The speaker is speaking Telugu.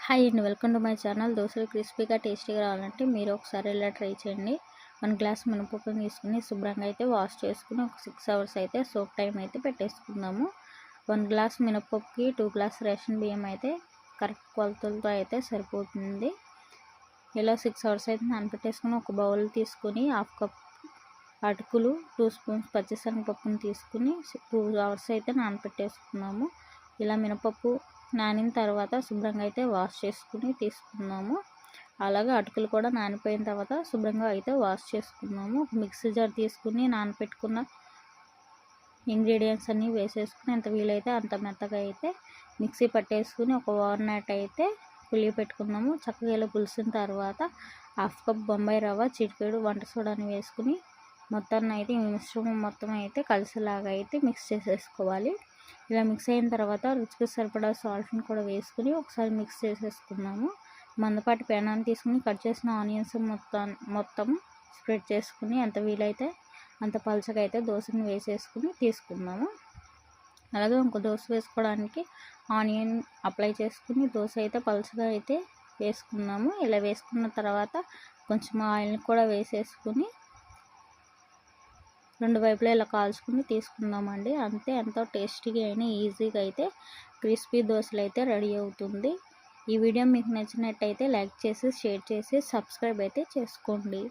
హాయ్ అండి, వెల్కమ్ టు మై ఛానల్. దోశలు క్రిస్పీగా టేస్టీగా రావాలంటే మీరు ఒకసారి ఇలా ట్రై చేయండి. 1 గ్లాస్ మినపప్పుని తీసుకుని శుభ్రంగా అయితే వాష్ చేసుకుని ఒక 6 అవర్స్ అయితే సోక్ టైం అయితే పెట్టేసుకుందాము. 1 గ్లాస్ మినపప్పుకి 2 గ్లాస్ రేషన్ బియ్యం అయితే కరెక్ట్ కొలతలతో అయితే సరిపోతుంది. ఇలా 6 అవర్స్ అయితే నానబెట్టేసుకుని ఒక బౌల్ తీసుకుని 1/2 కప్ అటుకులు, 2 స్పూన్స్ పచ్చిశనగపప్పుని తీసుకుని 2 అవర్స్ అయితే నానబెట్టేసుకున్నాము. ఇలా మినపప్పు నానిన తర్వాత శుభ్రంగా అయితే వాష్ చేసుకుని తీసుకున్నాము. అలాగే అటుకులు కూడా నానిపోయిన తర్వాత శుభ్రంగా అయితే వాష్ చేసుకున్నాము. మిక్సీ జార్ తీసుకుని నానపెట్టుకున్న ఇంగ్రీడియంట్స్ అన్నీ వేసేసుకుని ఎంత వీలైతే అంత మెత్తగా అయితే మిక్సీ పట్టేసుకుని ఒక ఓవర్నైట్ అయితే పులియ పెట్టుకున్నాము. చక్కగా ఇలా పులిసిన తర్వాత 1/2 కప్ బొంబాయి రవ్వ, చిటికెడు వంట సోడాని వేసుకుని మొత్తాన్ని అయితే ఈ మిశ్రమం మొత్తం అయితే కలిసేలాగా అయితే మిక్స్ చేసేసుకోవాలి. ఇలా మిక్స్ అయిన తర్వాత రుచికి సరిపడా సాల్ట్ని కూడా వేసుకుని ఒకసారి మిక్స్ చేసేసుకున్నాము. మందపాటి పెనాన్ని తీసుకుని కట్ చేసిన ఆనియన్స్ మొత్తం స్ప్రెడ్ చేసుకుని ఎంత వీలైతే అంత పలచగా అయితే దోశని వేసేసుకుని తీసుకున్నాము. అలాగే ఇంకో దోశ వేసుకోవడానికి ఆనియన్ అప్లై చేసుకుని దోశ అయితే పలచగా అయితే వేసుకున్నాము. ఇలా వేసుకున్న తర్వాత కొంచెం ఆయిల్ని కూడా వేసేసుకుని 2 వైపులా ఇలా కాల్చుకుని తీసుకుందామండి. అంతే, ఎంతో టేస్టీగా అయినా ఈజీగా అయితే క్రిస్పీ దోశలు అయితే రెడీ అవుతుంది. ఈ వీడియో మీకు నచ్చినట్టయితే లైక్ చేసి, షేర్ చేసి, సబ్స్క్రైబ్ అయితే చేసుకోండి.